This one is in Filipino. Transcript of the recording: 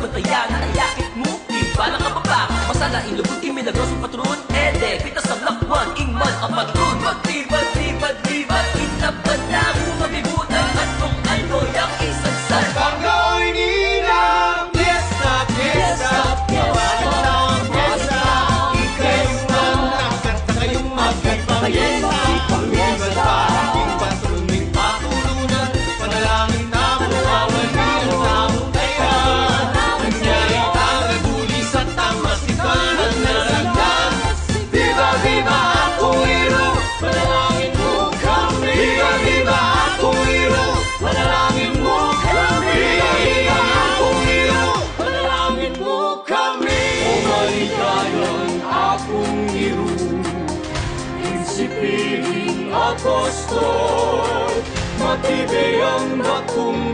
bantayan, ayakit mo, di ba nakababa? Masalain lubog, imilagroso patron, ede, pita sa lakwan, ingman ang patron. Magdibat, inaban na kung mabibutan at kung ano yung isagsan. Pagkaoy ninang, fiesta, fiesta, mawalin na ang fiesta. Ikayunan, nakanta kayong magkipangyensa. Pag-ibat pa, aking patroning patulunan. Panalangin na buwawan niyo sa mutayan. Nangyari tagagulis at tamasipan na ragdan. Viva, viva, Akuiro, panalangin mo kami. Viva, viva, Akuiro, panalangin mo kami. Viva, viva, Akuiro, panalangin mo kami. O maligayang akong iro, Prinsipiling Apostol, matibay ang batong